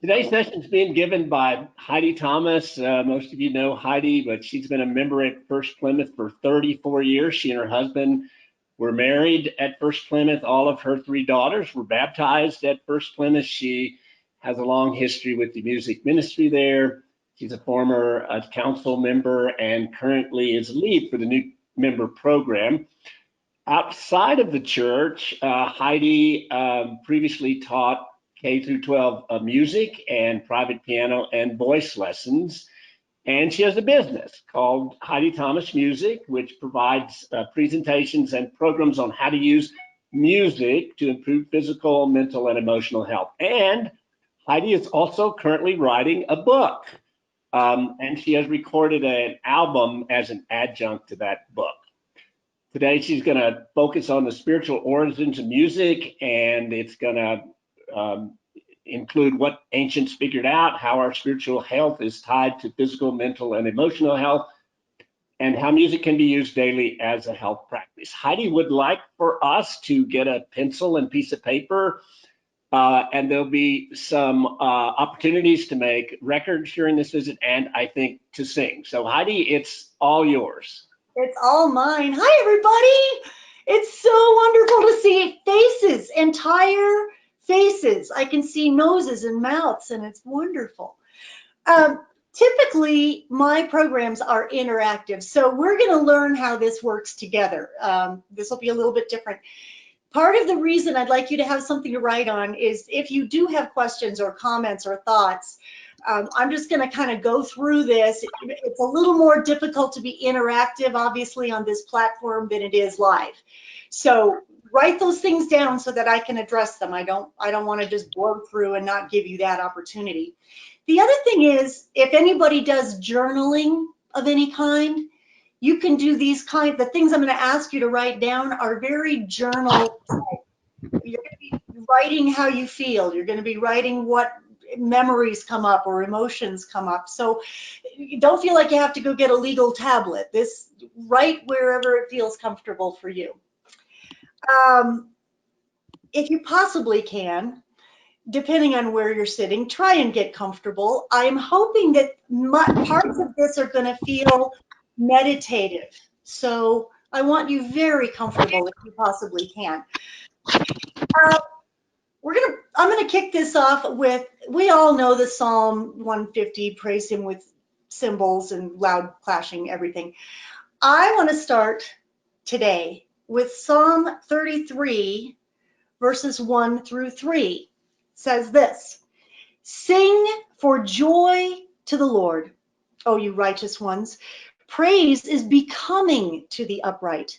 Today's session is being given by Heidi Thomas. Most of you know Heidi, but she's been a member at First Plymouth for 34 years. She and her husband were married at First Plymouth. All of her three daughters were baptized at First Plymouth. She has a long history with the music ministry there. She's a former council member and currently is lead for the new member program. Outside of the church, Heidi previously taught K through 12 music and private piano and voice lessons. And she has a business called Heidi Thomas Music, which provides presentations and programs on how to use music to improve physical, mental, and emotional health. And Heidi is also currently writing a book, and she has recorded an album as an adjunct to that book. Today, she's going to focus on the spiritual origins of music, and it's going to include what ancients figured out, how our spiritual health is tied to physical, mental, and emotional health, and how music can be used daily as a health practice. Heidi would like for us to get a pencil and piece of paper, and there'll be some opportunities to make records during this visit, and I think to sing. So Heidi, it's all yours. It's all mine. Hi, everybody. It's so wonderful to see faces, entire faces. I can see noses and mouths, and it's wonderful. Typically, my programs are interactive, so we're going to learn how this works together. This will be a little bit different. Part of the reason I'd like you to have something to write on is if you do have questions or comments or thoughts, I'm just going to kind of go through this. It's a little more difficult to be interactive, obviously, on this platform than it is live. So write those things down so that I can address them. I don't want to just blow through and not give you that opportunity. The other thing is, if anybody does journaling of any kind, you can do the things I'm going to ask you to write down are very journal type. You're going to be writing how you feel. You're going to be writing what memories come up or emotions come up. So you don't feel like you have to go get a legal tablet. Write wherever it feels comfortable for you. If you possibly can, depending on where you're sitting, try and get comfortable. I'm hoping that parts of this are going to feel meditative. So I want you very comfortable if you possibly can. I'm going to kick this off with, we all know the Psalm 150, praise him with cymbals and loud clashing, everything. I want to start today with Psalm 33, verses 1 through 3. It says this: sing for joy to the Lord, O you righteous ones. Praise is becoming to the upright.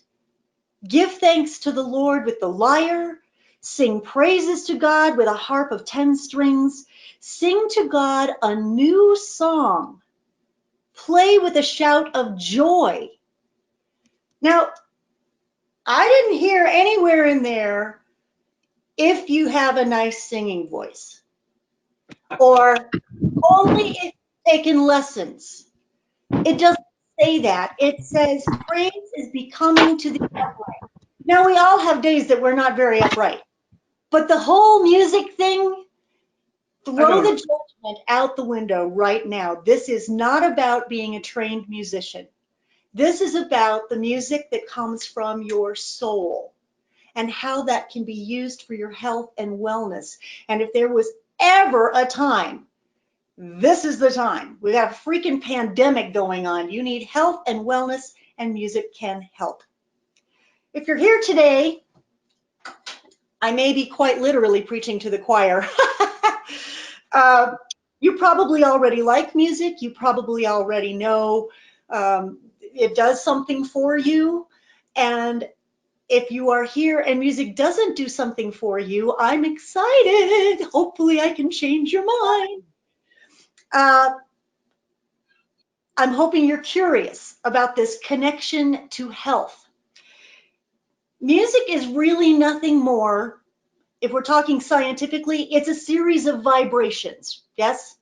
Give thanks to the Lord with the lyre. Sing praises to God with a harp of 10 strings. Sing to God a new song. Play with a shout of joy. Now, I didn't hear anywhere in there if you have a nice singing voice or only if you've taken lessons. It doesn't say that. It says praise is becoming to the upright. Now, we all have days that we're not very upright. But the whole music thing, throw the judgment out the window right now. This is not about being a trained musician. This is about the music that comes from your soul and how that can be used for your health and wellness. And if there was ever a time, this is the time. We have a freaking pandemic going on. You need health and wellness, and music can help. If you're here today, I may be quite literally preaching to the choir. You probably already like music. You probably already know it does something for you. And if you are here and music doesn't do something for you, I'm excited. Hopefully I can change your mind. I'm hoping you're curious about this connection to health. Music is really nothing more, if we're talking scientifically, it's a series of vibrations, yes?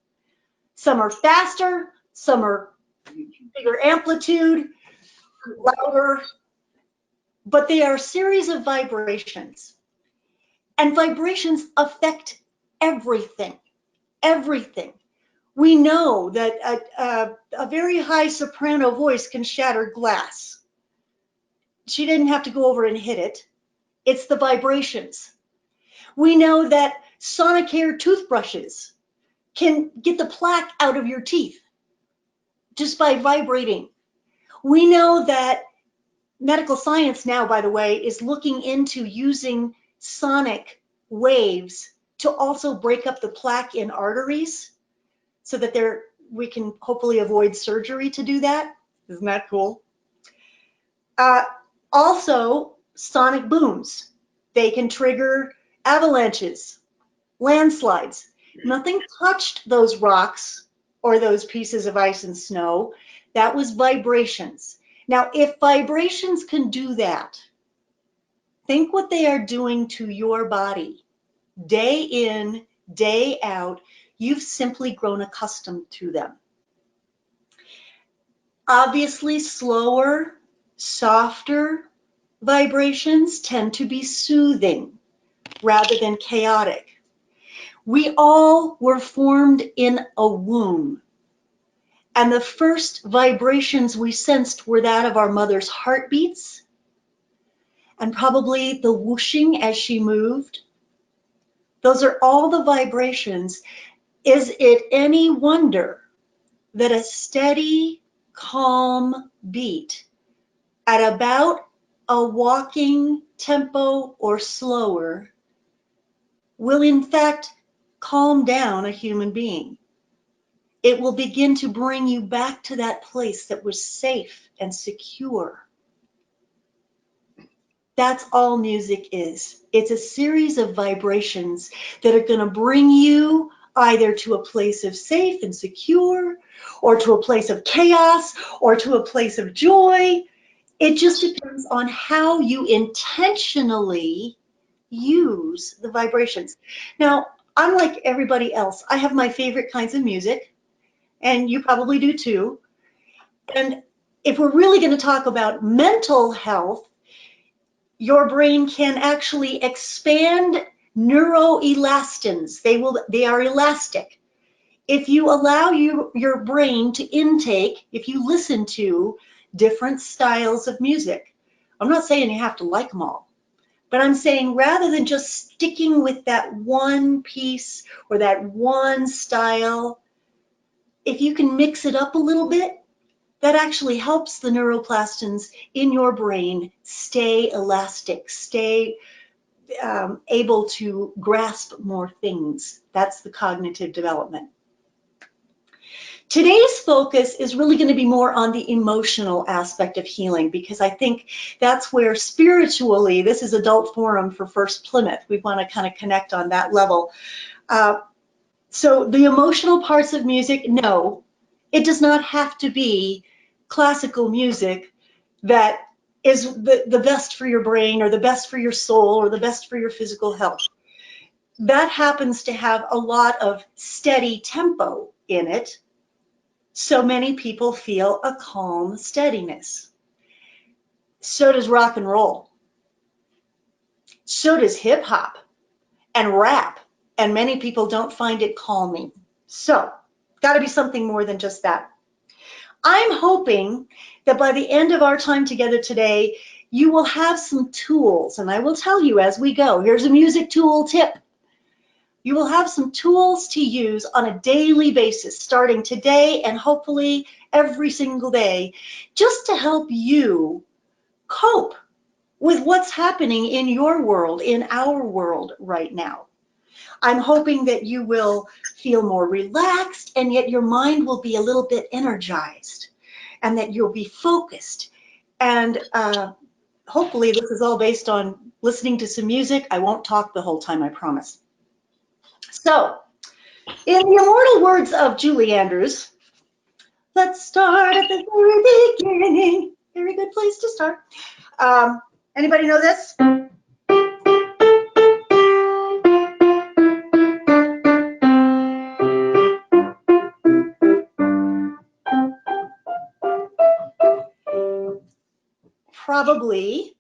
Some are faster, some are bigger amplitude, louder, but they are a series of vibrations. And vibrations affect everything. everything. We know that a very high soprano voice can shatter glass. She didn't have to go over and hit it. It's the vibrations. We know that Sonicare toothbrushes can get the plaque out of your teeth just by vibrating. We know that medical science now, by the way, is looking into using sonic waves to also break up the plaque in arteries so that we can hopefully avoid surgery to do that. Isn't that cool? Also, sonic booms. They can trigger avalanches, landslides. Nothing touched those rocks or those pieces of ice and snow. That was vibrations. Now, if vibrations can do that, think what they are doing to your body. Day in, day out, you've simply grown accustomed to them. Obviously, slower, softer vibrations tend to be soothing rather than chaotic. We all were formed in a womb, and the first vibrations we sensed were that of our mother's heartbeats and probably the whooshing as she moved. Those are all the vibrations. Is it any wonder that a steady, calm beat at about a walking tempo or slower will in fact calm down a human being? It will begin to bring you back to that place that was safe and secure. That's all music is. It's a series of vibrations that are going to bring you either to a place of safe and secure, or to a place of chaos, or to a place of joy. It just depends on how you intentionally use the vibrations. Now, unlike everybody else, I have my favorite kinds of music, and you probably do too. And if we're really going to talk about mental health, your brain can actually expand neuroelastins. They are elastic. If you allow your brain to intake, if you listen to different styles of music, I'm not saying you have to like them all, but I'm saying rather than just sticking with that one piece or that one style, if you can mix it up a little bit, that actually helps the neuroplastins in your brain stay elastic, stay able to grasp more things. That's the cognitive development. Today's focus is really going to be more on the emotional aspect of healing, because I think that's where spiritually, this is adult forum for First Plymouth. We want to kind of connect on that level. So the emotional parts of music, no, it does not have to be classical music that is the best for your brain or the best for your soul or the best for your physical health. That happens to have a lot of steady tempo in it, so many people feel a calm steadiness. So does rock and roll. So does hip hop and rap, and many people don't find it calming. So, got to be something more than just that. I'm hoping that by the end of our time together today, you will have some tools, and I will tell you as we go. Here's a music tool tip. You will have some tools to use on a daily basis, starting today and hopefully every single day, just to help you cope with what's happening in your world, in our world right now. I'm hoping that you will feel more relaxed, and yet your mind will be a little bit energized, and that you'll be focused. And hopefully this is all based on listening to some music. I won't talk the whole time, I promise. So, in the immortal words of Julie Andrews, let's start at the very beginning. Very good place to start. Anybody know this? Probably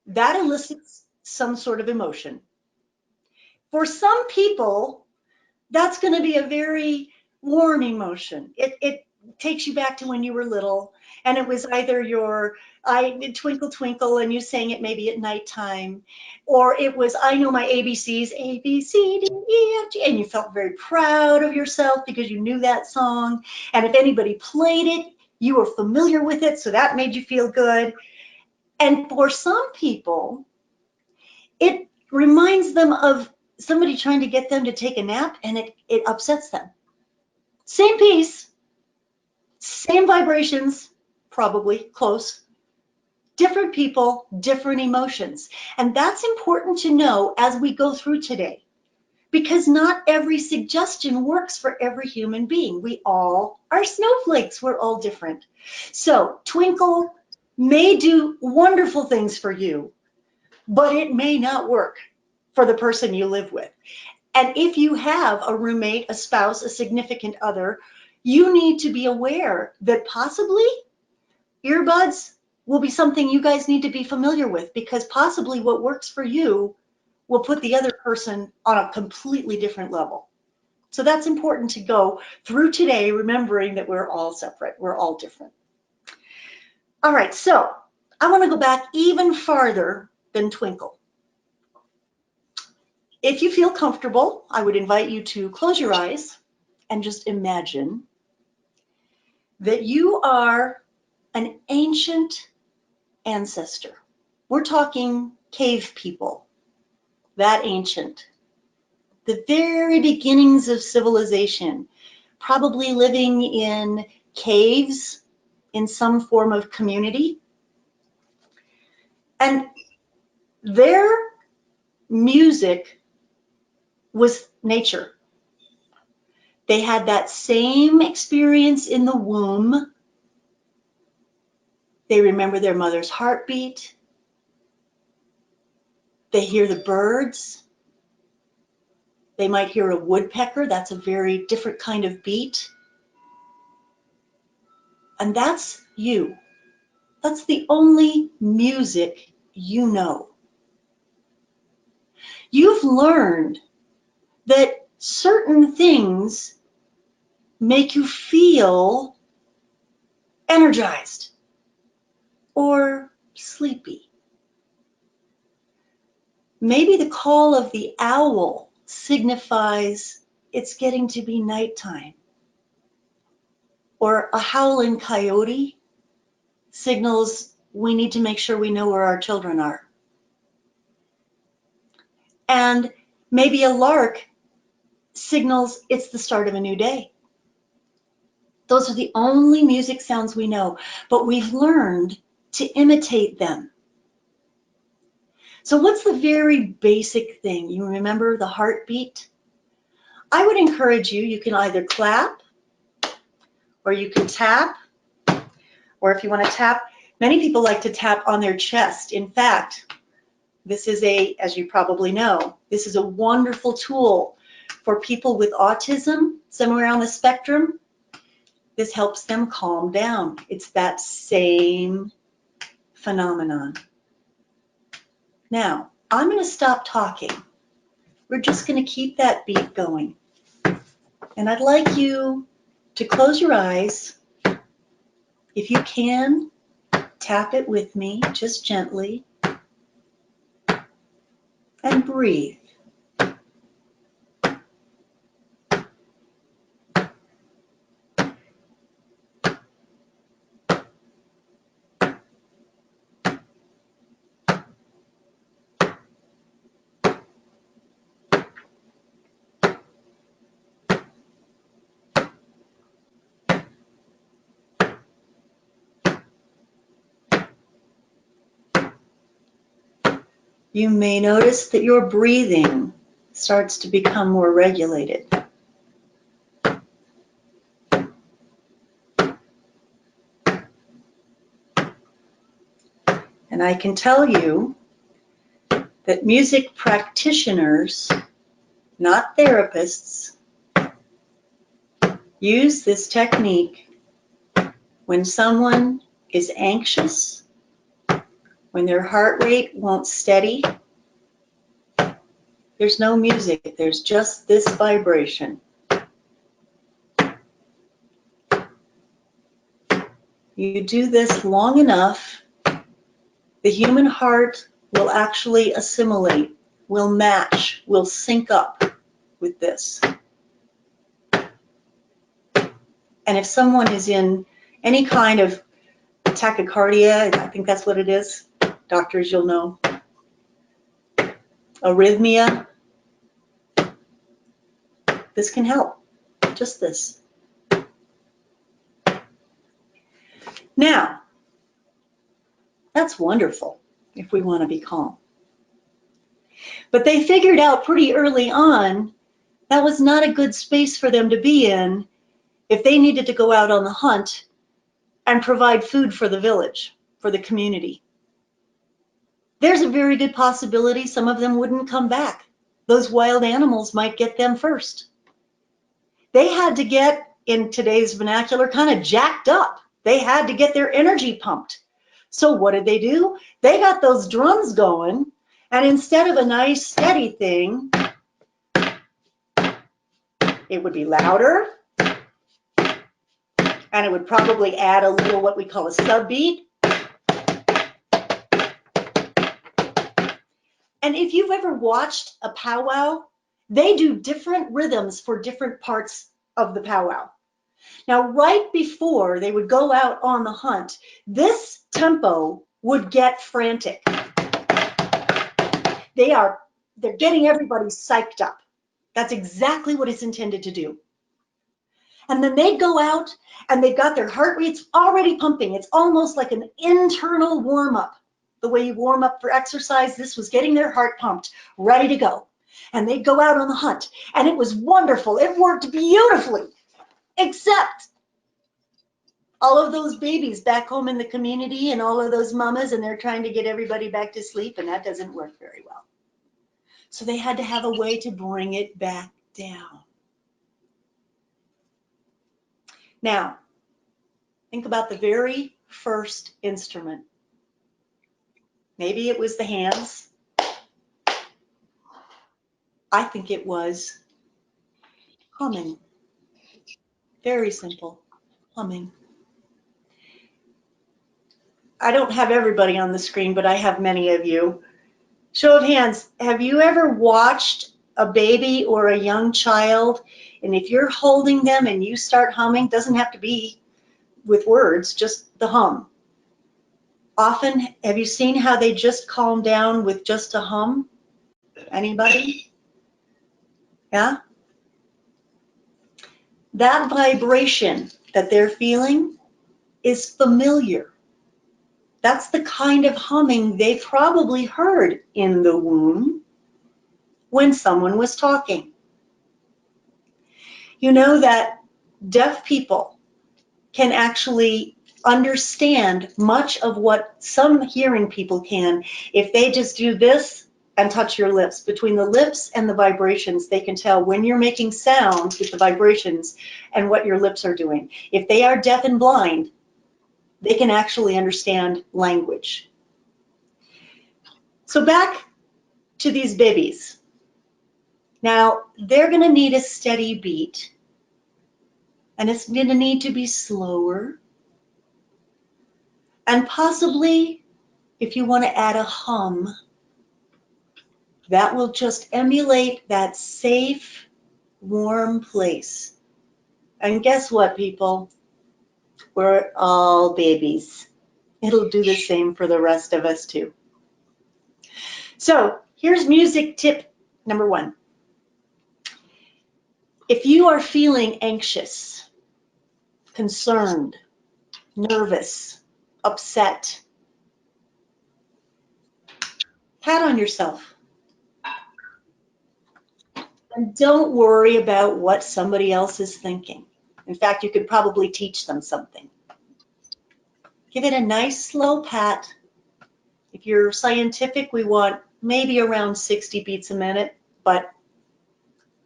that elicits some sort of emotion. For some people, That's going to be a very warm emotion. It takes you back to when you were little, and it was either your I Twinkle Twinkle and you sang it maybe at nighttime, or it was I Know My ABCs, A B C D E F G, and you felt very proud of yourself because you knew that song. And if anybody played it, you were familiar with it, so that made you feel good. And for some people, it reminds them of somebody trying to get them to take a nap, and it upsets them. Same piece, same vibrations, probably close, different people, different emotions. And that's important to know as we go through today, because not every suggestion works for every human being. We all are snowflakes. We're all different. So Twinkle may do wonderful things for you, but it may not work for the person you live with. And if you have a roommate, a spouse, a significant other, you need to be aware that possibly earbuds will be something you guys need to be familiar with, because possibly what works for you will put the other person on a completely different level. So that's important to go through today, remembering that we're all separate, we're all different. All right, so I want to go back even farther than Twinkle. If you feel comfortable, I would invite you to close your eyes and just imagine that you are an ancient ancestor. We're talking cave people, that ancient. The very beginnings of civilization, probably living in caves in some form of community. And their music was nature. They had that same experience in the womb. They remember their mother's heartbeat. They hear the birds. They might hear a woodpecker. That's a very different kind of beat. And that's you. That's the only music you know. You've learned that certain things make you feel energized or sleepy. Maybe the call of the owl signifies it's getting to be nighttime, or a howling coyote signals we need to make sure we know where our children are. And maybe a lark signals it's the start of a new day. Those are the only music sounds we know, but we've learned to imitate them. So what's the very basic thing? You remember the heartbeat? I would encourage you, you can either clap, or you can tap, or if you want to tap, many people like to tap on their chest. In fact, this is as you probably know, this is a wonderful tool for people with autism, somewhere on the spectrum. This helps them calm down. It's that same phenomenon. Now, I'm going to stop talking. We're just going to keep that beat going. And I'd like you to close your eyes. If you can, tap it with me, just gently, and breathe. You may notice that your breathing starts to become more regulated. And I can tell you that music practitioners, not therapists, use this technique when someone is anxious, when their heart rate won't steady, There's no music. There's just this vibration. You do this long enough, the human heart will actually assimilate, will match, will sync up with this. And if someone is in any kind of tachycardia, I think that's what it is, doctors, you'll know, arrhythmia, this can help, just this. Now, that's wonderful if we want to be calm. But they figured out pretty early on that was not a good space for them to be in if they needed to go out on the hunt and provide food for the village, for the community. There's a very good possibility some of them wouldn't come back. Those wild animals might get them first. They had to get, in today's vernacular, kind of jacked up. They had to get their energy pumped. So what did they do? They got those drums going, and instead of a nice steady thing, it would be louder, and it would probably add a little what we call a subbeat. And if you've ever watched a powwow, they do different rhythms for different parts of the powwow. Now, right before they would go out on the hunt, this tempo would get frantic. They're getting everybody psyched up. That's exactly what it's intended to do. And then they'd go out and they've got their heart rates already pumping. It's almost like an internal warm-up. The way you warm up for exercise, this was getting their heart pumped, ready to go. And they'd go out on the hunt, and it was wonderful. It worked beautifully, except all of those babies back home in the community and all of those mamas, and they're trying to get everybody back to sleep, and that doesn't work very well. So they had to have a way to bring it back down. Now, think about the very first instrument. Maybe it was the hands. I think it was humming. Very simple, humming. I don't have everybody on the screen, but I have many of you. Show of hands, have you ever watched a baby or a young child, and if you're holding them and you start humming, doesn't have to be with words, just the hum. Often, have you seen how they just calm down with just a hum? Anybody? Yeah? That vibration that they're feeling is familiar. That's the kind of humming they probably heard in the womb when someone was talking. You know that deaf people can actually understand much of what some hearing people can if they just do this and touch your lips. Between the lips and the vibrations, they can tell when you're making sound with the vibrations and what your lips are doing. If they are deaf and blind, they can actually understand language. So back to these babies. Now, they're going to need a steady beat, and it's going to need to be slower. And possibly, if you want to add a hum, that will just emulate that safe, warm place. And guess what, people? We're all babies. It'll do the same for the rest of us, too. So here's music tip number 1. If you are feeling anxious, concerned, nervous, upset, pat on yourself. And don't worry about what somebody else is thinking. In fact, you could probably teach them something. Give it a nice slow pat. If you're scientific, we want maybe around 60 beats a minute, but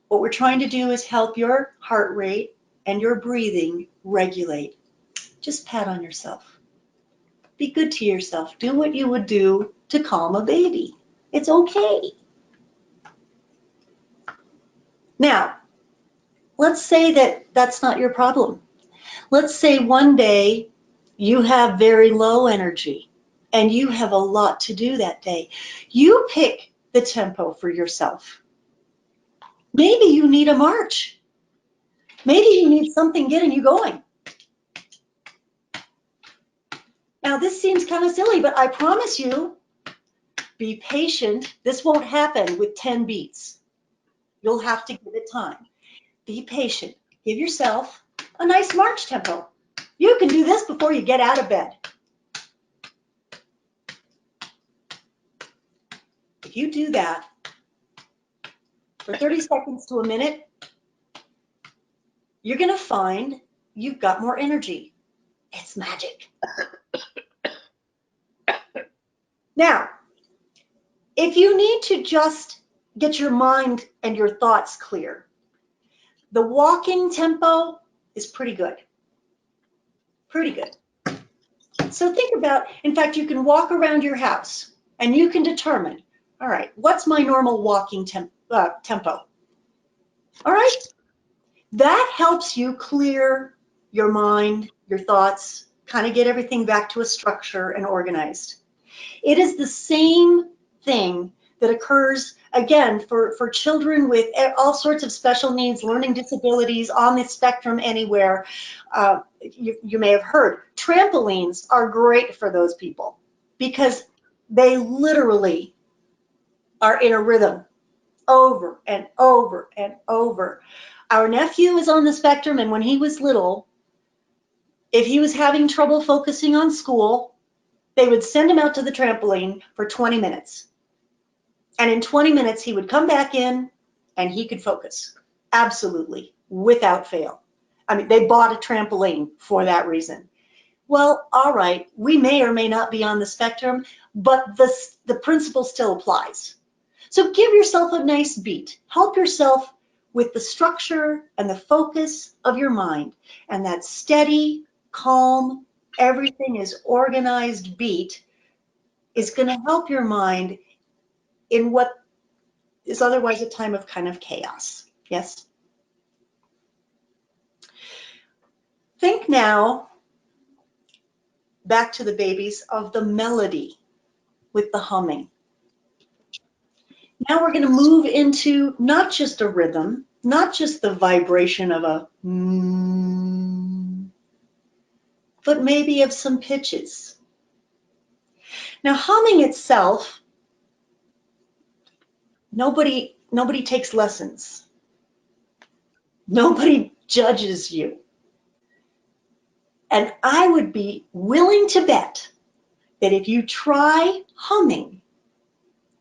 what we're trying to do is help your heart rate and your breathing regulate. Just pat on yourself. Be good to yourself. Do what you would do to calm a baby. It's okay. Now, let's say that that's not your problem. Let's say one day you have very low energy and you have a lot to do that day. You pick the tempo for yourself. Maybe you need a march. Maybe you need something getting you going. Now, this seems kind of silly, but I promise you, be patient. This won't happen with 10 beats. You'll have to give it time. Be patient. Give yourself a nice march tempo. You can do this before you get out of bed. If you do that for 30 seconds to a minute, you're going to find you've got more energy. It's magic. Now, if you need to just get your mind and your thoughts clear, the walking tempo is pretty good. Pretty good. So think about, in fact, you can walk around your house and you can determine, all right, what's my normal walking tempo? All right. That helps you clear your mind, your thoughts, kind of get everything back to a structure and organized. It is the same thing that occurs, again, for children with all sorts of special needs, learning disabilities, on the spectrum anywhere. You may have heard, trampolines are great for those people because they literally are in a rhythm over and over and over. Our nephew is on the spectrum, and when he was little, if he was having trouble focusing on school, they would send him out to the trampoline for 20 minutes. And in 20 minutes, he would come back in and he could focus. Absolutely, without fail. I mean, they bought a trampoline for that reason. Well, all right, we may or may not be on the spectrum, but the principle still applies. So give yourself a nice beat. Help yourself with the structure and the focus of your mind. And that steady, calm, everything is organized beat is going to help your mind in what is otherwise a time of kind of chaos. Yes? Think now, back to the babies, of the melody with the humming. Now we're going to move into not just a rhythm, not just the vibration of a but maybe of some pitches. Now, humming itself, nobody takes lessons. Nobody judges you. And I would be willing to bet that if you try humming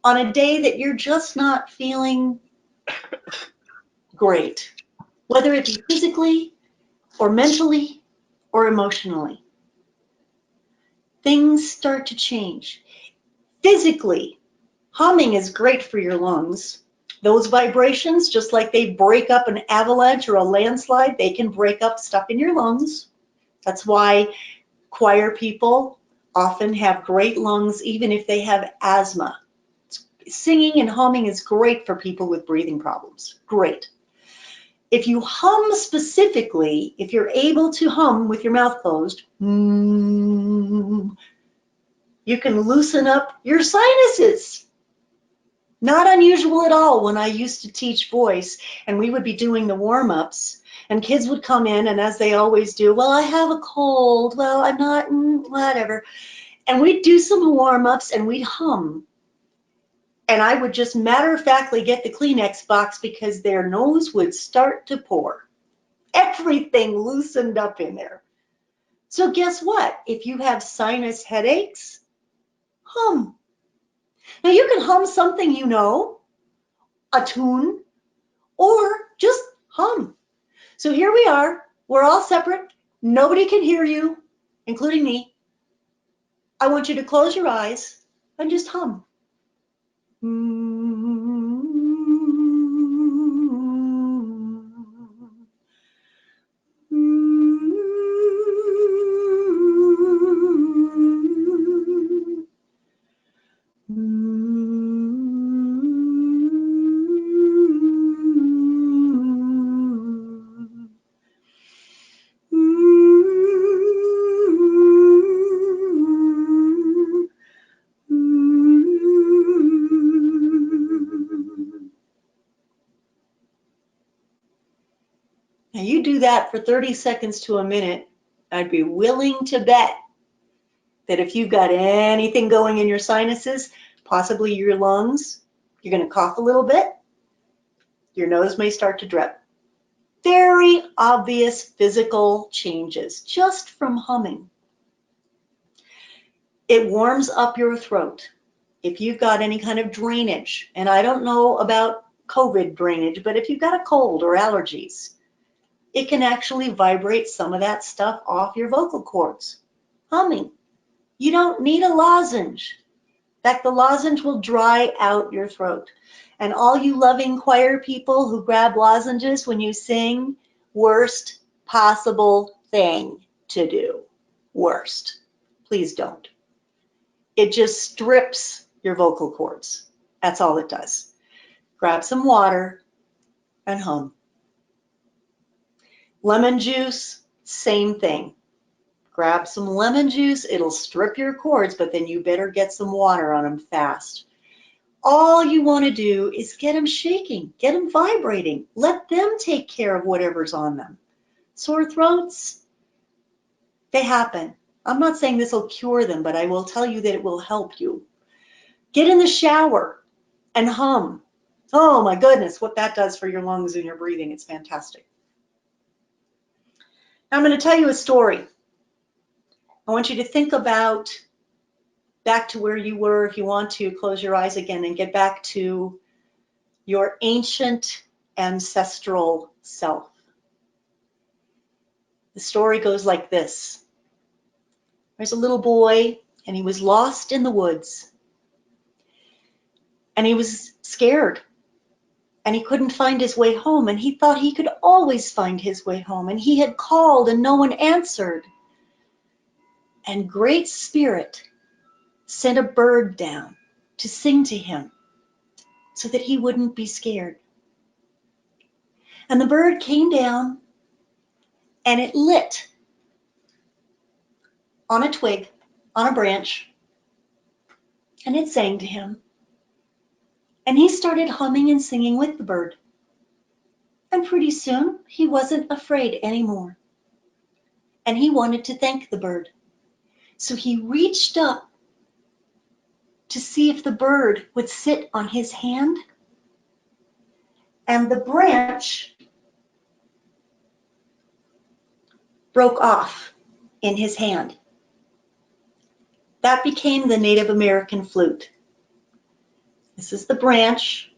on a day that you're just not feeling great, whether it be physically or mentally or emotionally, things start to change. Physically, humming is great for your lungs. Those vibrations, just like they break up an avalanche or a landslide, they can break up stuff in your lungs. That's why choir people often have great lungs, even if they have asthma. Singing and humming is great for people with breathing problems. Great. If you hum specifically, if you're able to hum with your mouth closed, you can loosen up your sinuses. Not unusual at all when I used to teach voice and we would be doing the warm-ups and kids would come in and as they always do, well, I have a cold, well, I'm not, whatever. And we'd do some warm-ups and we'd hum. And I would just matter-of-factly get the Kleenex box because their nose would start to pour. Everything loosened up in there. So guess what? If you have sinus headaches, hum. Now you can hum something you know, a tune, or just hum. So here we are. We're all separate. Nobody can hear you, including me. I want you to close your eyes and just hum. do that for 30 seconds to a minute, I'd be willing to bet that if you've got anything going in your sinuses, possibly your lungs, you're going to cough a little bit. Your nose may start to drip. Very obvious physical changes just from humming. It warms up your throat. If you've got any kind of drainage, and I don't know about COVID drainage, but if you've got a cold or allergies, it can actually vibrate some of that stuff off your vocal cords. Humming. You don't need a lozenge. In fact, the lozenge will dry out your throat. And all you loving choir people who grab lozenges when you sing, worst possible thing to do. Worst. Please don't. It just strips your vocal cords. That's all it does. Grab some water and hum. Lemon juice, same thing. Grab some lemon juice, it'll strip your cords, but then you better get some water on them fast. All you want to do is get them shaking, get them vibrating. Let them take care of whatever's on them. Sore throats, they happen. I'm not saying this will cure them, but I will tell you that it will help you. Get in the shower and hum. Oh my goodness, what that does for your lungs and your breathing, it's fantastic. Now I'm going to tell you a story. I want you to think about back to where you were. If you want to, close your eyes again and get back to your ancient ancestral self. The story goes like this. There's a little boy, and he was lost in the woods. And he was scared. And he couldn't find his way home. And he thought he could always find his way home. And he had called, and no one answered. And Great Spirit sent a bird down to sing to him so that he wouldn't be scared. And the bird came down and it lit on a twig, on a branch, and it sang to him. And he started humming and singing with the bird. And pretty soon he wasn't afraid anymore. And he wanted to thank the bird. So he reached up to see if the bird would sit on his hand. And the branch broke off in his hand. That became the Native American flute. This is the branch,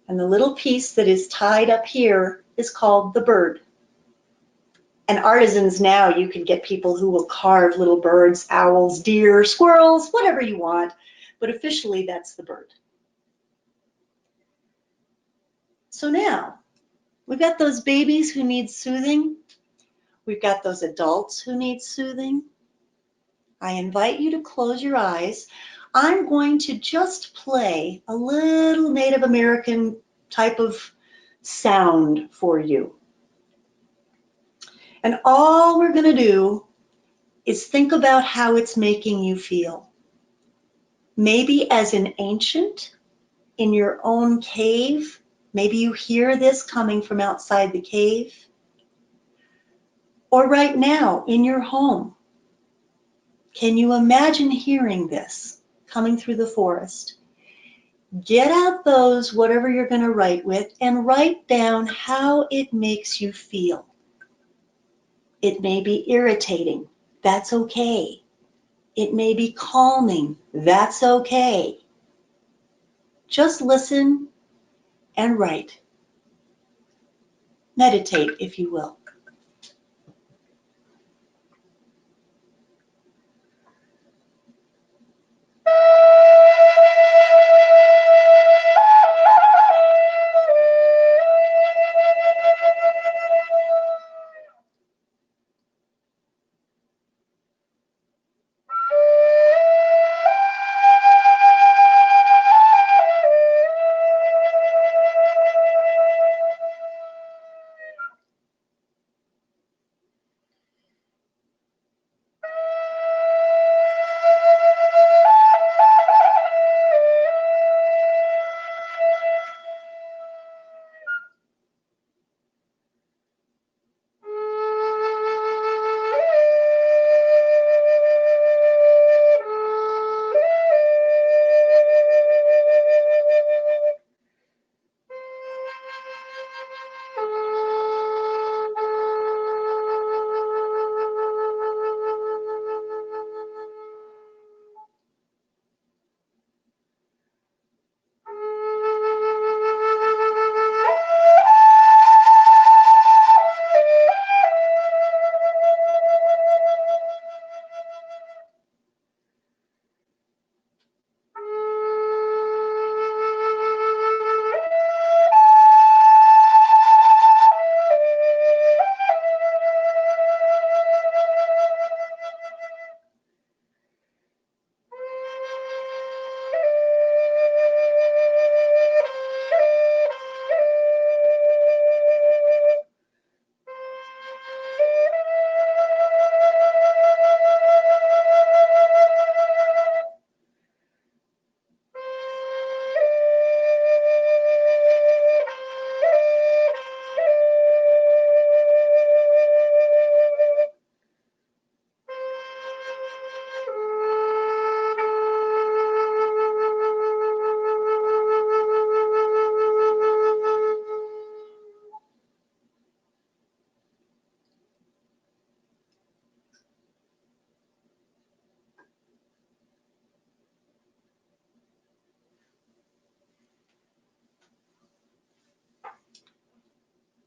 and the little piece that is tied up here is called the bird. And artisans now, you can get people who will carve little birds, owls, deer, squirrels, whatever you want, but officially that's the bird. So now, we've got those babies who need soothing. We've got those adults who need soothing. I invite you to close your eyes. I'm going to just play a little Native American type of sound for you. And all we're going to do is think about how it's making you feel. Maybe as an ancient in your own cave, maybe you hear this coming from outside the cave. Or right now in your home. Can you imagine hearing this coming through the forest? Get out those, whatever you're going to write with, and write down how it makes you feel. It may be irritating. That's okay. It may be calming. That's okay. Just listen and write. Meditate, if you will.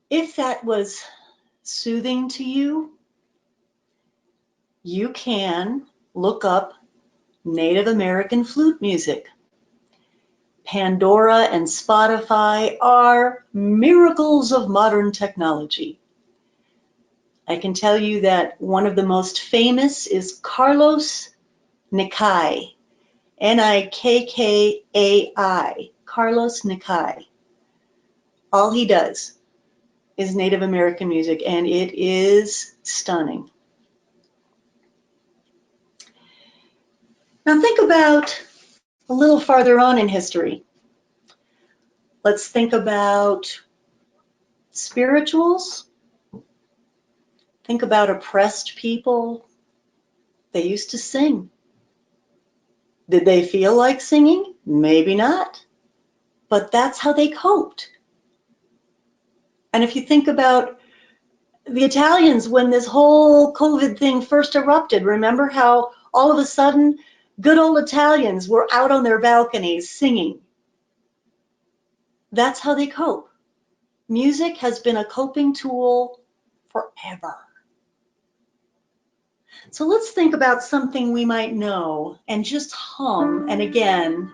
If that was soothing to you, you can look up Native American flute music. Pandora and Spotify are miracles of modern technology. I can tell you that one of the most famous is Carlos Nikai, Nikkai, Carlos Nikai. All he does is Native American music, and it is stunning. Now think about a little farther on in history. Let's think about spirituals. Think about oppressed people. They used to sing. Did they feel like singing? Maybe not. But that's how they coped. And if you think about the Italians, when this whole COVID thing first erupted, remember how all of a sudden good old Italians were out on their balconies singing? That's how they cope. Music has been a coping tool forever. So let's think about something we might know and just hum. And again,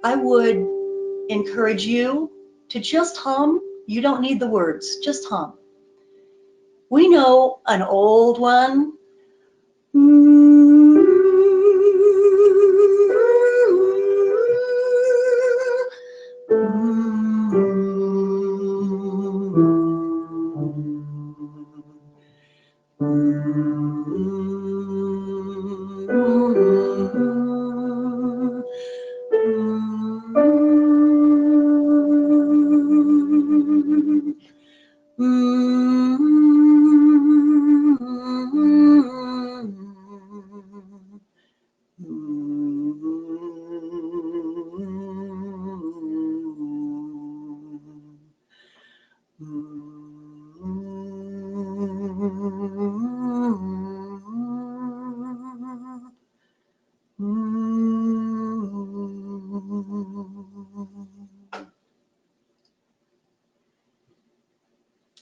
I would encourage you to just hum. You don't need the words, just hum. We know an old one.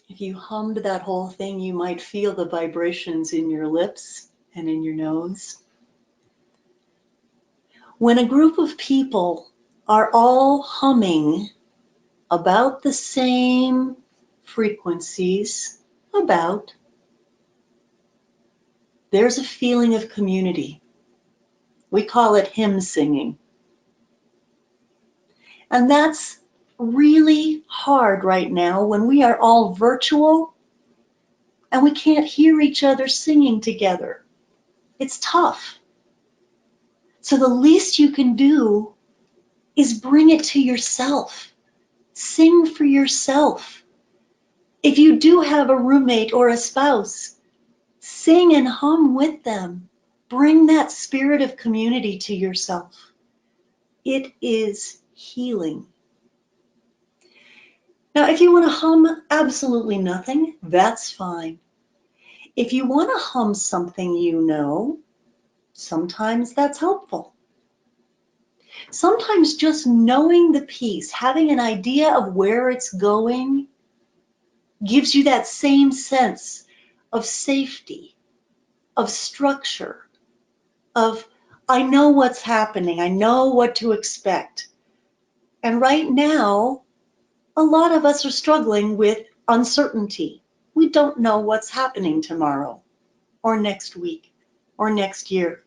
If you hummed that whole thing, you might feel the vibrations in your lips and in your nose. When a group of people are all humming about the same frequencies, there's a feeling of community. We call it hymn singing. And that's really hard right now when we are all virtual and we can't hear each other singing together. It's tough. So the least you can do is bring it to yourself. Sing for yourself. If you do have a roommate or a spouse, sing and hum with them. Bring that spirit of community to yourself. It is healing. Now, if you want to hum absolutely nothing, that's fine. If you want to hum something you know, sometimes that's helpful. Sometimes just knowing the piece, having an idea of where it's going, gives you that same sense of safety, of structure, of I know what's happening, I know what to expect. And right now, a lot of us are struggling with uncertainty. We don't know what's happening tomorrow, or next week, or next year.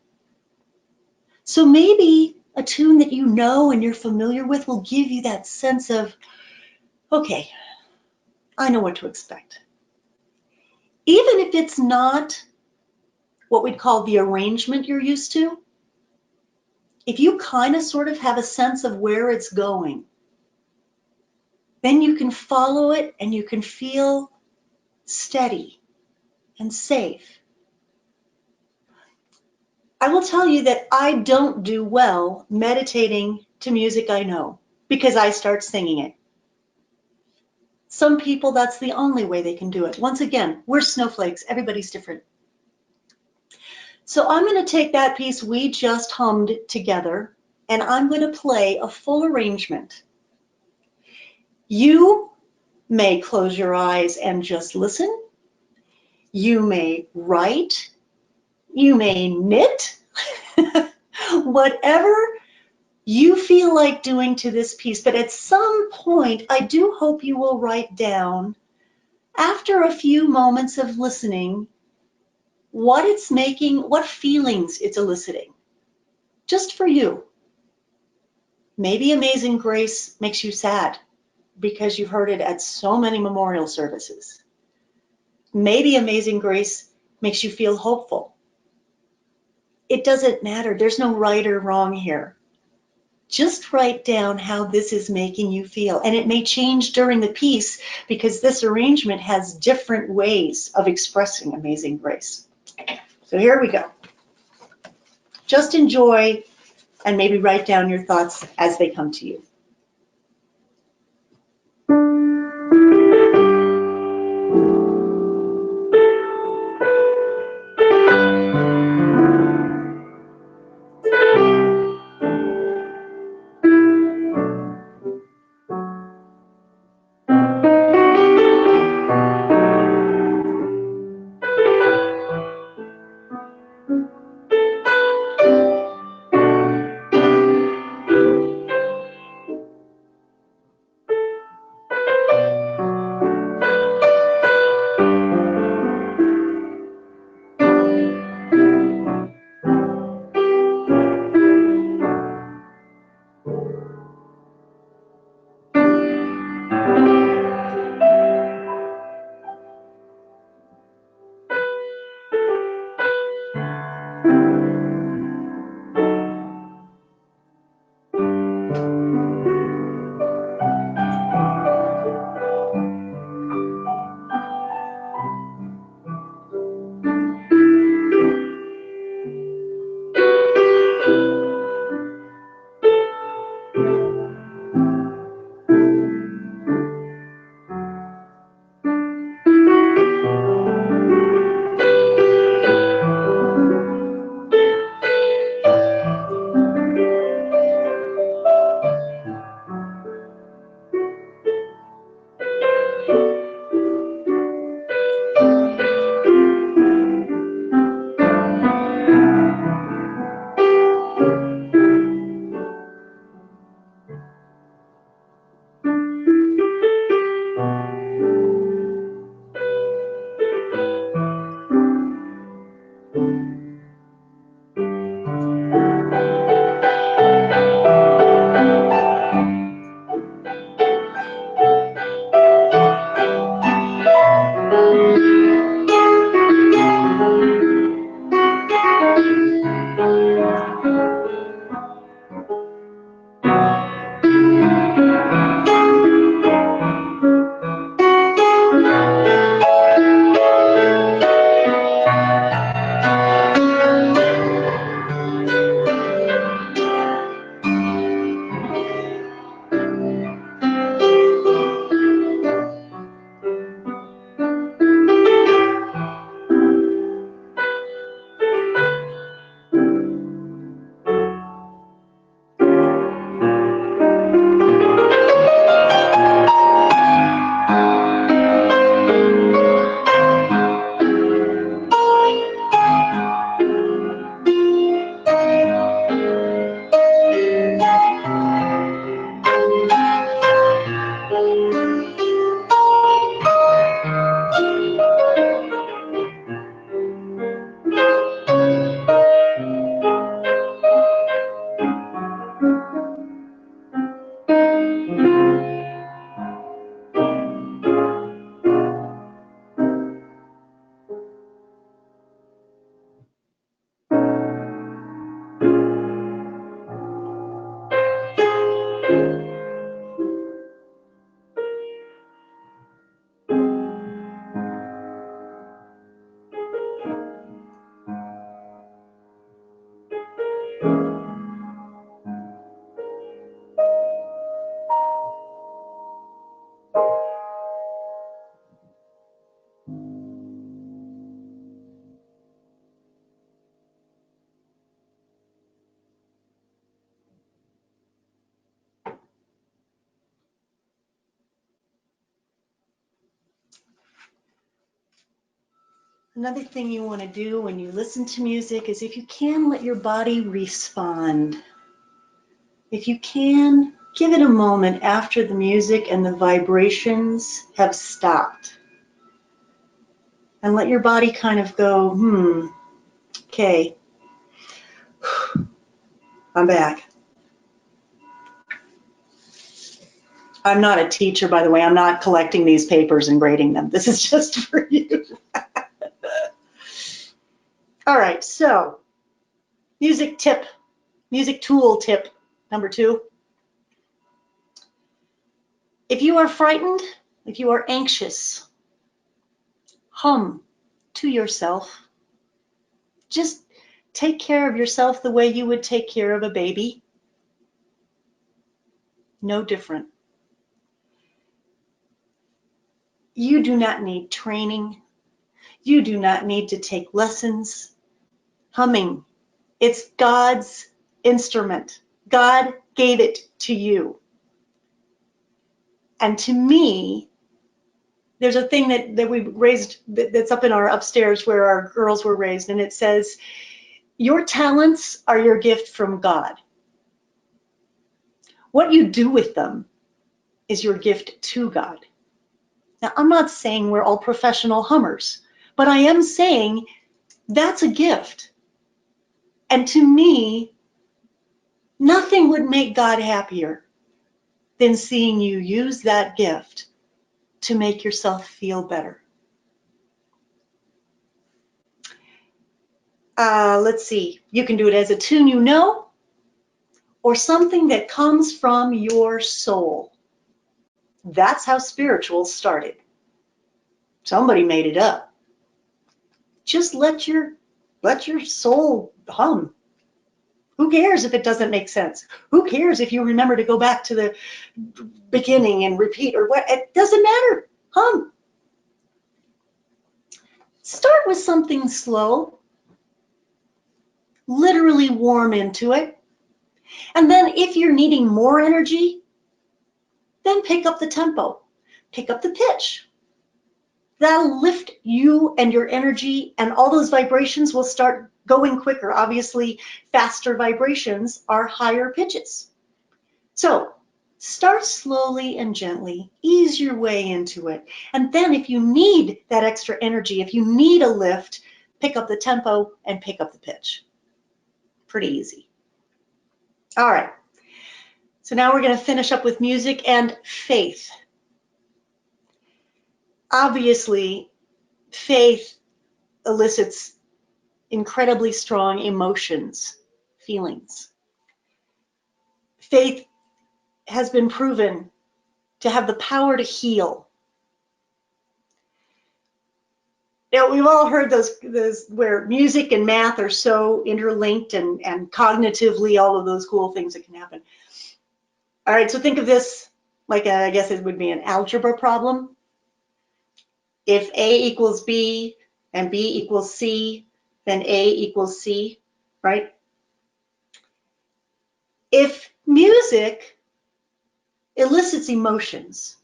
So maybe a tune that you know and you're familiar with will give you that sense of, okay, I know what to expect. Even if it's not what we'd call the arrangement you're used to, if you kind of sort of have a sense of where it's going, then you can follow it and you can feel steady and safe. I will tell you that I don't do well meditating to music I know because I start singing it. Some people, that's the only way they can do it. Once again, we're snowflakes. Everybody's different. So I'm going to take that piece we just hummed together and I'm going to play a full arrangement. You may close your eyes and just listen. You may write. You may knit. Whatever you feel like doing to this piece. But at some point, I do hope you will write down, after a few moments of listening, what it's making, what feelings it's eliciting, just for you. Maybe Amazing Grace makes you sad because you've heard it at so many memorial services. Maybe Amazing Grace makes you feel hopeful. It doesn't matter. There's no right or wrong here. Just write down how this is making you feel. And it may change during the piece because this arrangement has different ways of expressing Amazing Grace. So here we go. Just enjoy and maybe write down your thoughts as they come to you. Another thing you want to do when you listen to music is, if you can, let your body respond. If you can, give it a moment after the music and the vibrations have stopped. And let your body kind of go, okay, I'm back. I'm not a teacher, by the way. I'm not collecting these papers and grading them. This is just for you. All right, so music tool tip number 2. If you are frightened, if you are anxious, hum to yourself. Just take care of yourself the way you would take care of a baby. No different. You do not need training. You do not need to take lessons. Humming, it's God's instrument. God gave it to you. And to me, there's a thing that we raised that's up in our upstairs where our girls were raised, and it says, your talents are your gift from God. What you do with them is your gift to God. Now, I'm not saying we're all professional hummers, but I am saying that's a gift. And to me, nothing would make God happier than seeing you use that gift to make yourself feel better. Let's see, you can do it as a tune you know, or something that comes from your soul. That's how spirituals started. Somebody made it up. Just let your soul hum. Who cares if it doesn't make sense? Who cares if you remember to go back to the beginning and repeat or what? It doesn't matter. Hum. Start with something slow. Literally warm into it. And then if you're needing more energy, then pick up the tempo. Pick up the pitch. That'll lift you and your energy, and all those vibrations will start going quicker. Obviously, faster vibrations are higher pitches. So start slowly and gently, ease your way into it. And then if you need that extra energy, if you need a lift, pick up the tempo and pick up the pitch. Pretty easy. All right. So now we're going to finish up with music and faith. Obviously, faith elicits incredibly strong emotions, feelings. Faith has been proven to have the power to heal. Now, we've all heard those where music and math are so interlinked, and cognitively all of those cool things that can happen. All right, so think of this like I guess it would be an algebra problem. If A equals B and B equals C, then A equals C, right? If music elicits emotions,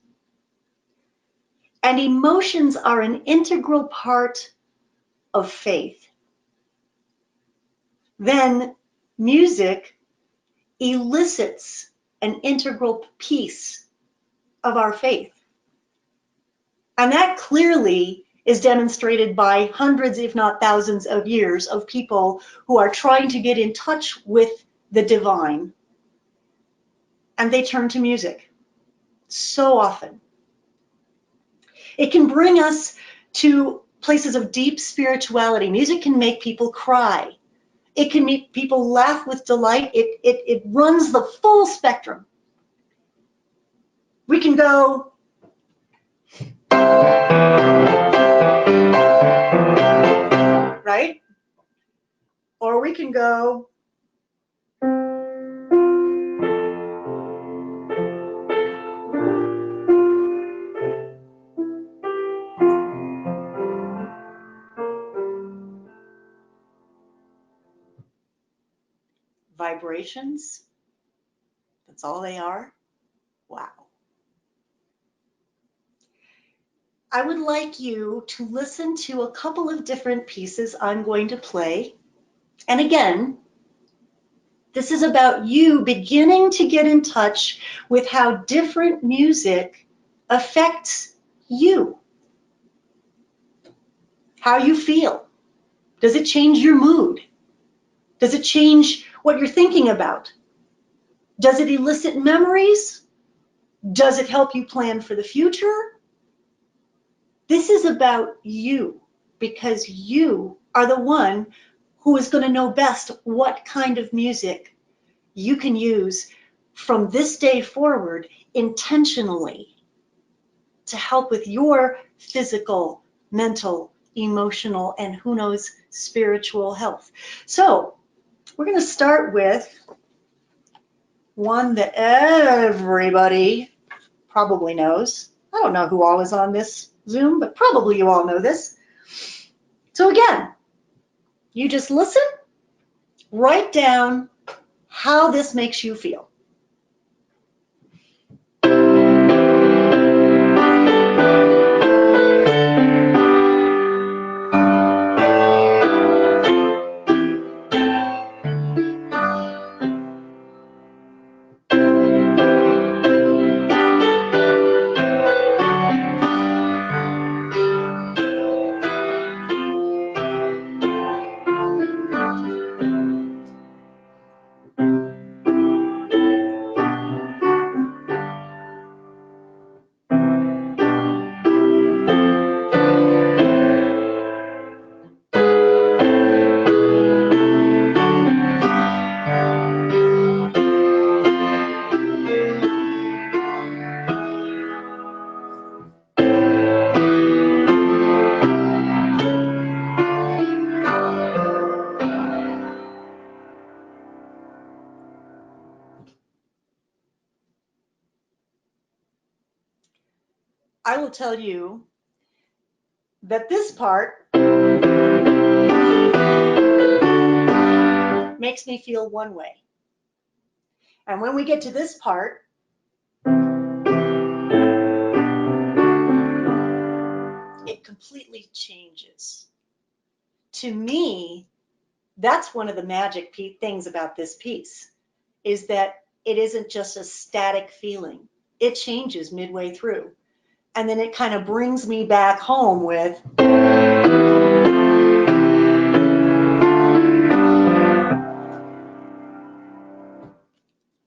and emotions are an integral part of faith, then music elicits an integral piece of our faith. And that clearly is demonstrated by hundreds, if not thousands of years of people who are trying to get in touch with the divine, and they turn to music so often. It can bring us to places of deep spirituality. Music can make people cry. It can make people laugh with delight. It runs the full spectrum. We can go, right? Or we can go, vibrations. That's all they are. Wow. I would like you to listen to a couple of different pieces I'm going to play. And again, this is about you beginning to get in touch with how different music affects you, how you feel. Does it change your mood? Does it change what you're thinking about? Does it elicit memories? Does it help you plan for the future? This is about you, because you are the one who is going to know best what kind of music you can use from this day forward intentionally to help with your physical, mental, emotional, and who knows, spiritual health. So we're going to start with one that everybody probably knows. I don't know who all is on this Zoom, but probably you all know this. So again, you just listen, write down how this makes you feel. I will tell you that this part makes me feel one way. And when we get to this part, it completely changes. To me, that's one of the magic things about this piece, is that it isn't just a static feeling. It changes midway through. And then it kind of brings me back home with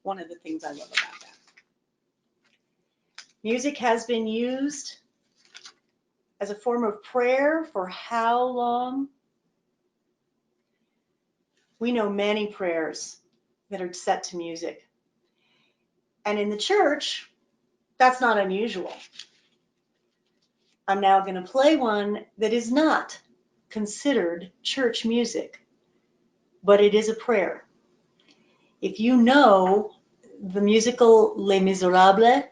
one of the things I love about that. Music has been used as a form of prayer for how long? We know many prayers that are set to music. And in the church, that's not unusual. I'm now going to play one that is not considered church music, but it is a prayer. If you know the musical Les Miserables,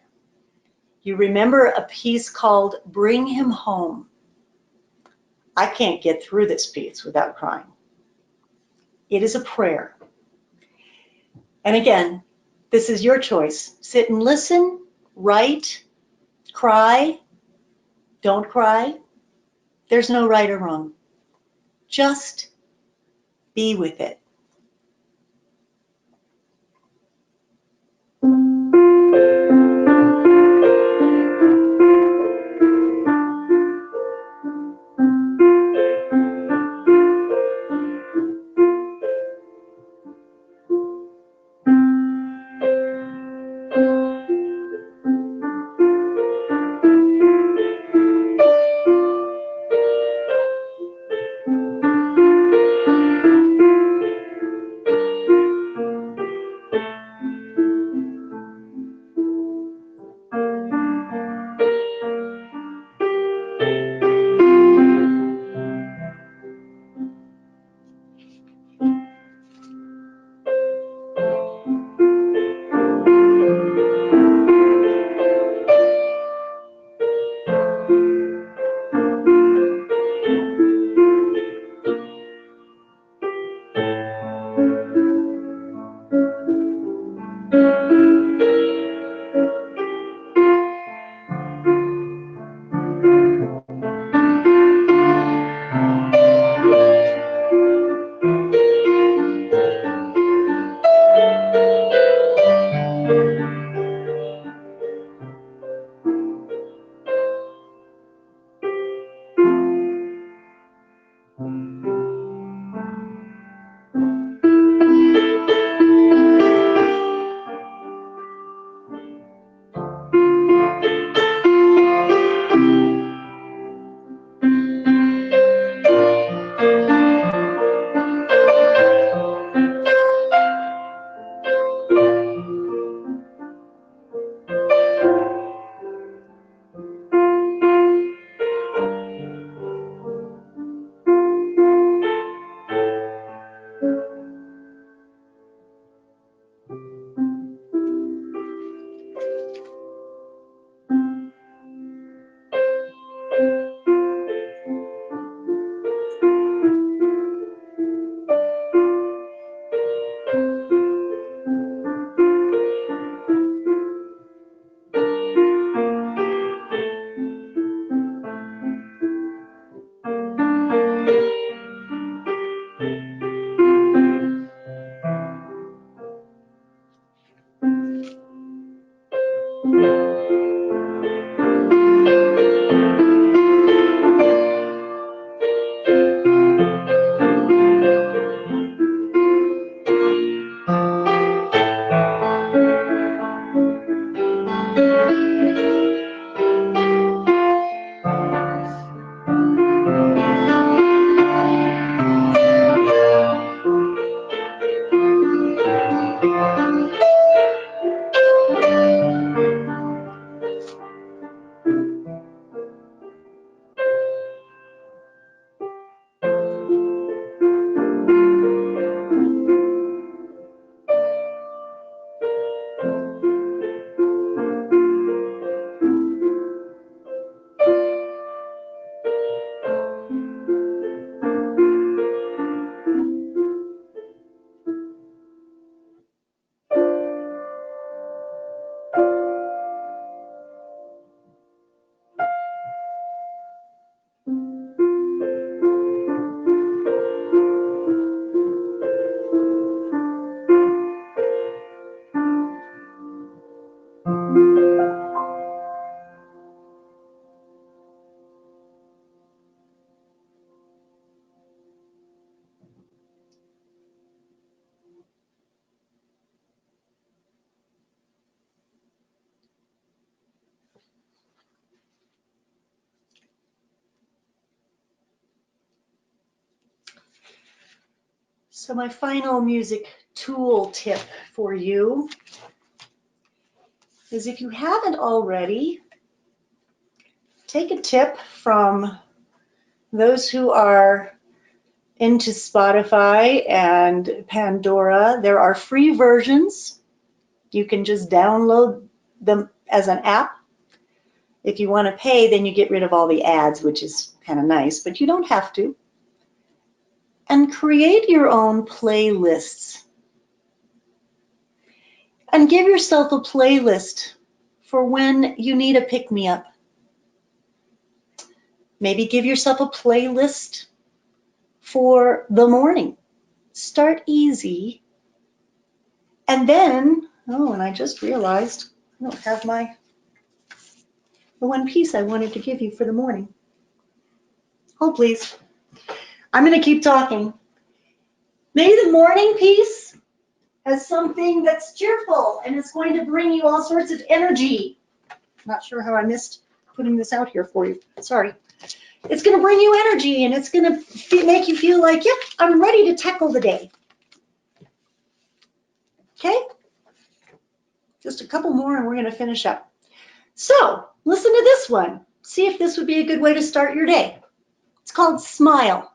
you remember a piece called Bring Him Home. I can't get through this piece without crying. It is a prayer. And again, this is your choice. Sit and listen, write, cry, don't cry. There's no right or wrong. Just be with it. So my final music tool tip for you is, if you haven't already, take a tip from those who are into Spotify and Pandora. There are free versions. You can just download them as an app. If you want to pay, then you get rid of all the ads, which is kind of nice, but you don't have to. And create your own playlists. And give yourself a playlist for when you need a pick-me-up. Maybe give yourself a playlist for the morning. Start easy. And then, oh, and I just realized I don't have the one piece I wanted to give you for the morning. Hold, please. I'm going to keep talking. Maybe the morning piece has something that's cheerful and it's going to bring you all sorts of energy. Not sure how I missed putting this out here for you. Sorry. It's going to bring you energy and it's going to make you feel like, yep, I'm ready to tackle the day. Okay? Just a couple more and we're going to finish up. So, listen to this one. See if this would be a good way to start your day. It's called Smile.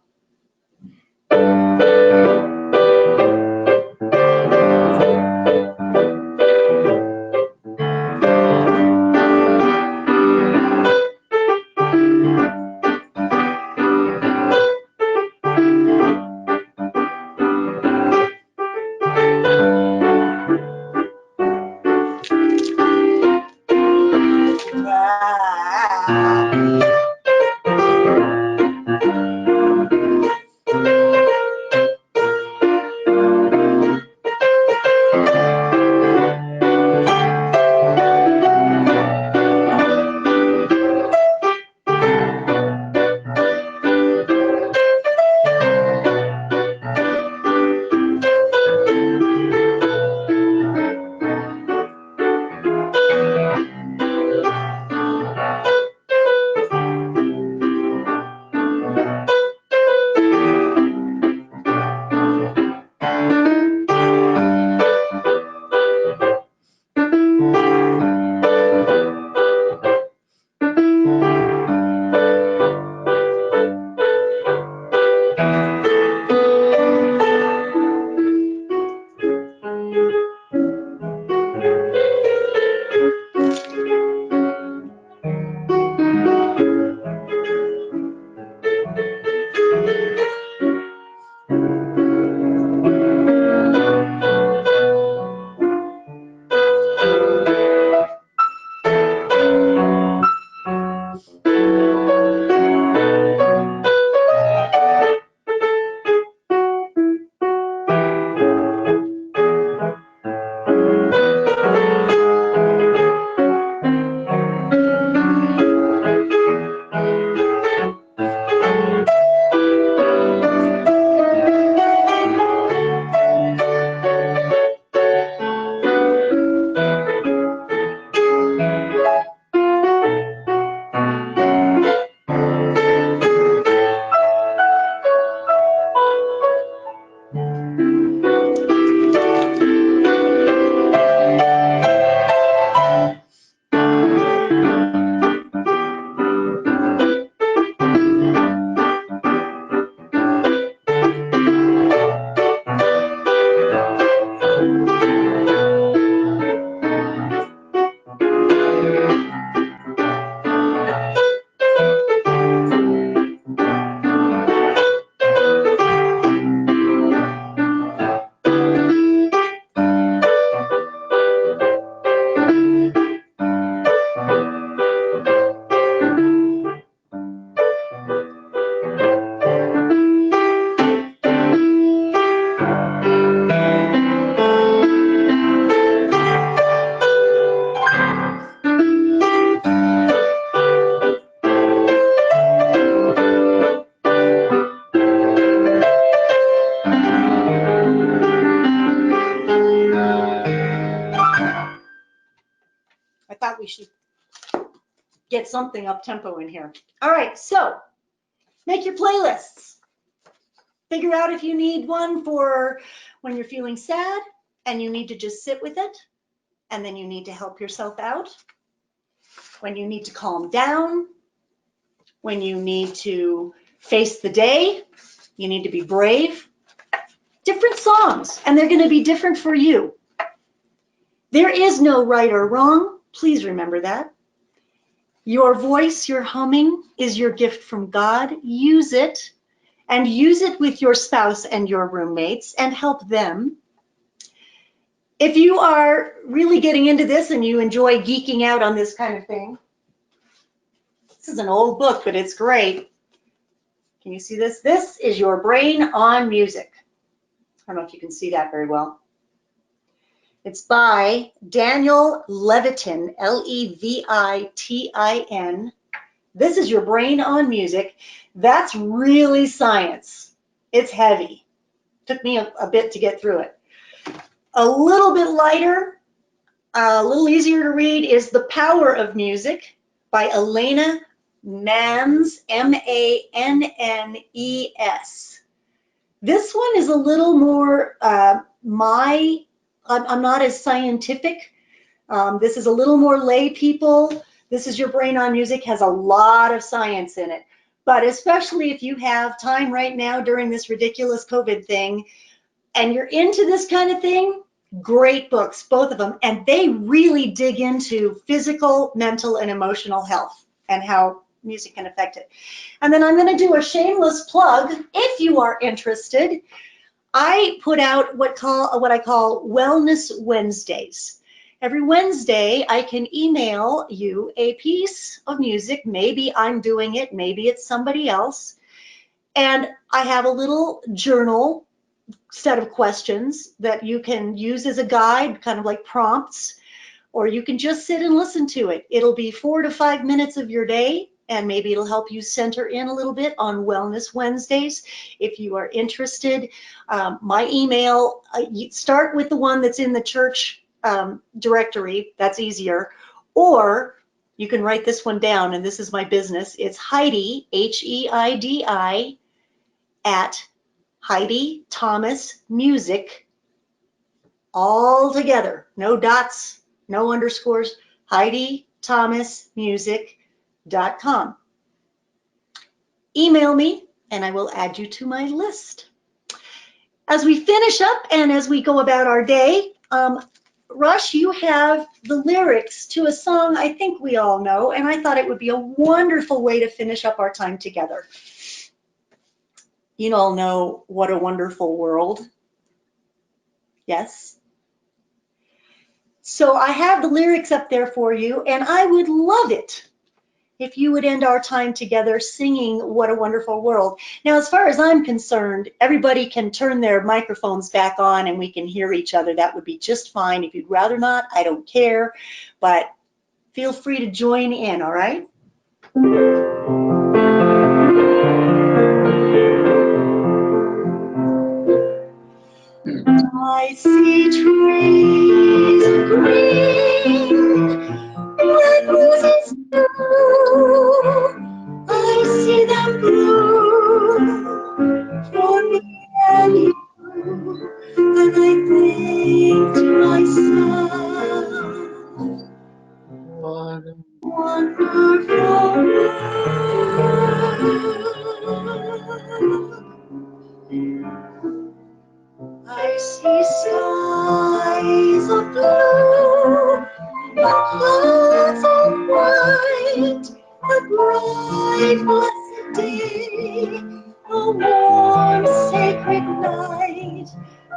We should get something up tempo in here. All right, so make your playlists. Figure out if you need one for when you're feeling sad and you need to just sit with it, and then you need to help yourself out. When you need to calm down, when you need to face the day, you need to be brave. Different songs, and they're going to be different for you. There is no right or wrong. Please remember that. Your voice, your humming is your gift from God. Use it, and use it with your spouse and your roommates and help them. If you are really getting into this and you enjoy geeking out on this kind of thing, this is an old book, but it's great. Can you see this? This is Your Brain on Music. I don't know if you can see that very well. It's by Daniel Levitin, Levitin. This is Your Brain on Music. That's really science. It's heavy. Took me a bit to get through it. A little bit lighter, a little easier to read is The Power of Music by Elena Mannes, Mannes. This one is a little more I'm not as scientific. This is a little more lay people. This is Your Brain on Music, has a lot of science in it. But especially if you have time right now during this ridiculous COVID thing, and you're into this kind of thing, great books, both of them. And they really dig into physical, mental, and emotional health and how music can affect it. And then I'm going to do a shameless plug. If you are interested, I put out what I call Wellness Wednesdays. Every Wednesday, I can email you a piece of music. Maybe I'm doing it, maybe it's somebody else. And I have a little journal set of questions that you can use as a guide, kind of like prompts, or you can just sit and listen to it. It'll be 4 to 5 minutes of your day, and maybe it'll help you center in a little bit on Wellness Wednesdays. If you are interested, my email, start with the one that's in the church directory. That's easier. Or you can write this one down, and this is my business. It's Heidi, Heidi, at Heidi Thomas Music, all together, no dots, no underscores, HeidiThomasMusic.com. Email me and I will add you to my list. As we finish up and as we go about our day, Rush, you have the lyrics to a song I think we all know, and I thought it would be a wonderful way to finish up our time together. You all know What a Wonderful World. Yes? So I have the lyrics up there for you, and I would love it if you would end our time together singing What a Wonderful World. Now, as far as I'm concerned, everybody can turn their microphones back on and we can hear each other. That would be just fine. If you'd rather not, I don't care, but feel free to join in, all right? I see trees of green, red roses too. I see them bloom for me and you. And I think to myself, what a wonderful world. I see skies of blue, clouds of white, a bright blessed day, a warm sacred night,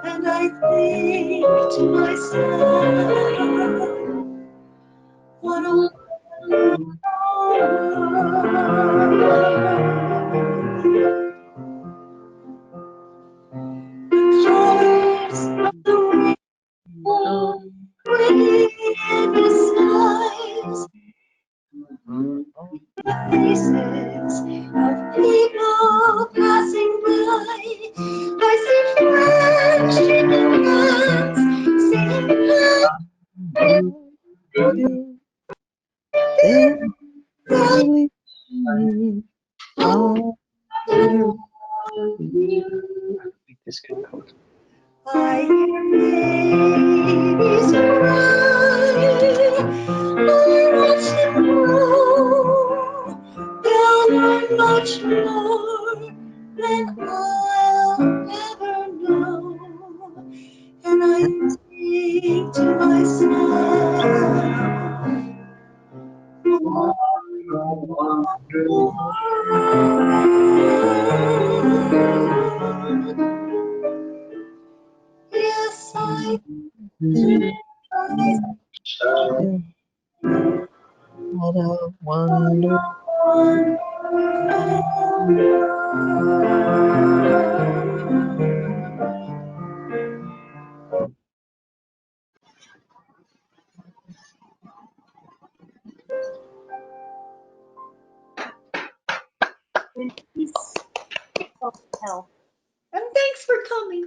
and I think to myself, what a wonderful world. The colors of the rainbow, in the skies, the faces of people passing by. I see friends shaking hands, saying think this could help. I hear babies cry, I watch them grow. They'll learn much more than I'll ever know. And I think to myself, yes, I do. What a wonder. In peace, health. And thanks for coming.